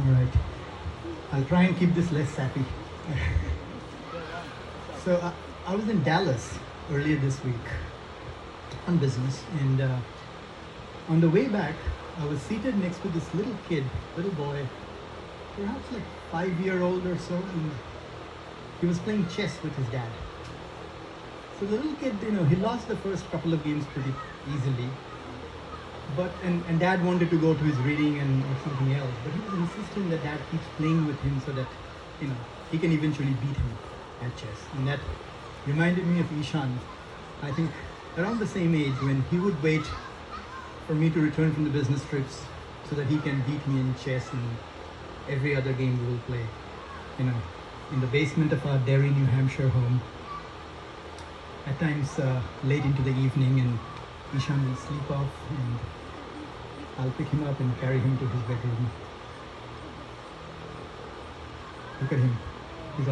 All right. I'll try and keep this less sappy. So I was in Dallas earlier this week on business, and on the way back, I was seated next to this little kid, little boy, perhaps like 5-year-old or so, and he was playing chess with his dad. So the little kid, he lost the first couple of games pretty easily, but and dad wanted to go to his reading and or something else, but he was insisting that dad keeps playing with him so that he can eventually beat him at chess. And that reminded me of Ishan. I think around the same age, when he would wait for me to return from the business trips so that he can beat me in chess and every other game we will play, in the basement of our Derry, New Hampshire home, at times late into the evening, and Ishan will sleep off and I'll pick him up and carry him to his bedroom. Look at him. He's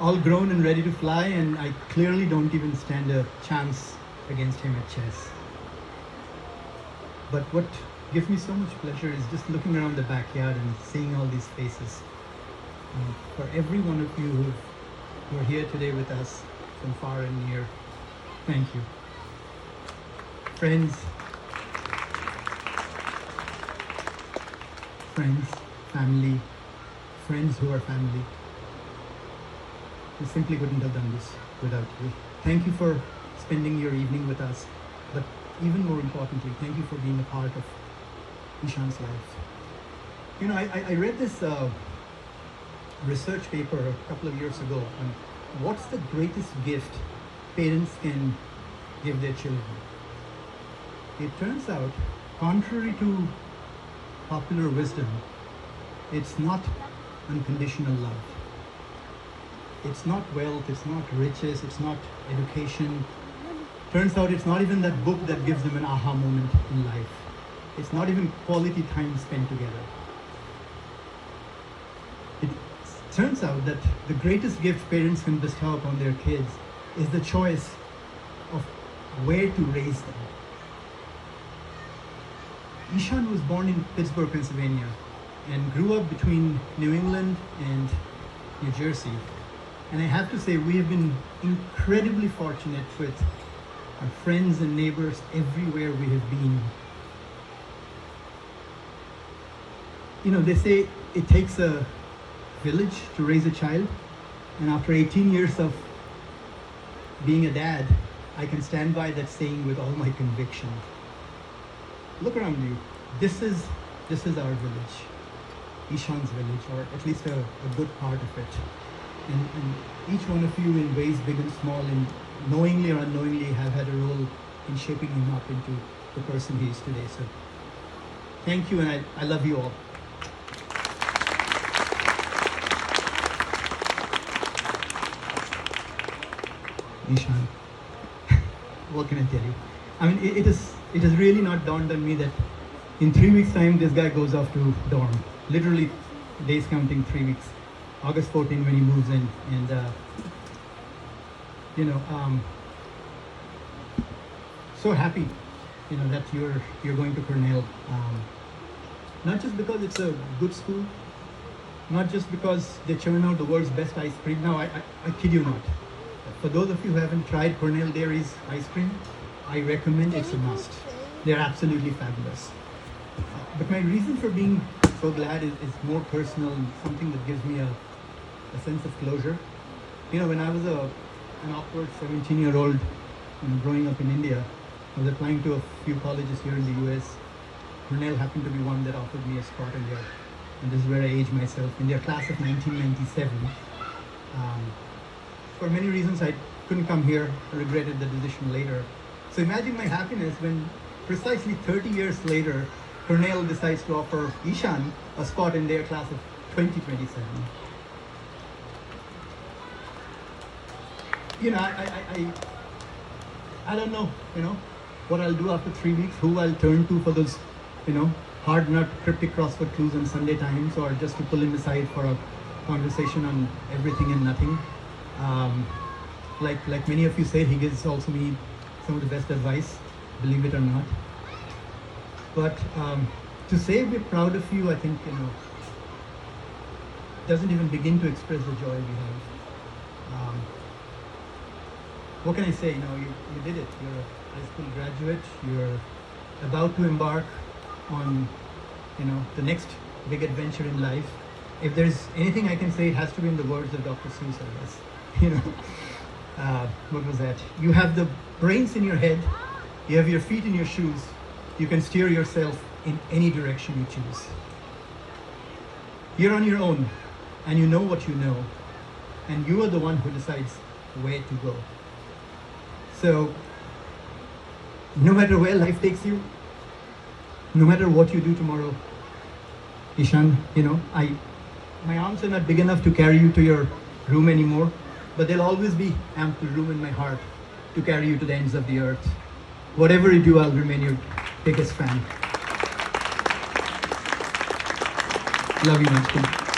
all grown and ready to fly, and I clearly don't even stand a chance against him at chess. But what gives me so much pleasure is just looking around the backyard and seeing all these faces. For every one of you who are here today with us from far and near, thank you. Friends, family, friends who are family, we simply couldn't have done this without you. Thank you for spending your evening with us, but even more importantly, thank you for being a part of Ishan's life. I read this research paper a couple of years ago on what's the greatest gift parents can give their children. It turns out, contrary to popular wisdom, it's not unconditional love. It's not wealth, it's not riches, it's not education. Turns out it's not even that book that gives them an aha moment in life. It's not even quality time spent together. It turns out that the greatest gift parents can bestow upon their kids is the choice of where to raise them. Ishan was born in Pittsburgh, Pennsylvania, and grew up between New England and New Jersey. And I have to say, we have been incredibly fortunate with our friends and neighbors everywhere we have been. They say it takes a village to raise a child, and after 18 years of being a dad, I can stand by that saying with all my conviction. Look around you. This is our village, Ishan's village, or at least a good part of it. And each one of you, in ways big and small, and knowingly or unknowingly, have had a role in shaping him up into the person he is today. So thank you, and I love you all. Ishan, what can I tell you? I mean, it has really not dawned on me that in 3 weeks' time, this guy goes off to dorm. Literally, days counting, 3 weeks. August 14 when he moves in, and so happy, that you're going to Cornell. Not just because it's a good school, not just because they churn out the world's best ice cream. No, I kid you not. For those of you who haven't tried Cornell Dairy's ice cream, I recommend. It's a must. They're absolutely fabulous. But my reason for being so glad is more personal, and something that gives me a sense of closure. When I was an awkward 17-year-old growing up in India, I was applying to a few colleges here in the US. Cornell happened to be one that offered me a spot in there. And this is where I aged myself. In their class of 1997. For many reasons, I couldn't come here. I regretted the decision later. So imagine my happiness when precisely 30 years later, Cornell decides to offer Ishan a spot in their class of 2027. I don't know, what I'll do after 3 weeks, who I'll turn to for those, hard nut cryptic crossword clues on Sunday times, or just to pull him aside for a conversation on everything and nothing. Like many of you said, he gives also me some of the best advice, believe it or not. But to say we're proud of you, I think, doesn't even begin to express the joy we have. What can I say? You did it. You're a high school graduate. You're about to embark on, the next big adventure in life. If there's anything I can say, it has to be in the words of Dr. Seuss, I guess. What was that? You have the brains in your head. You have your feet in your shoes. You can steer yourself in any direction you choose. You're on your own, and you know what you know, and you are the one who decides where to go. So, no matter where life takes you, no matter what you do tomorrow, Ishan, my arms are not big enough to carry you to your room anymore, but there'll always be ample room in my heart to carry you to the ends of the earth. Whatever you do, I'll remain your biggest fan. Love you, Manchkin.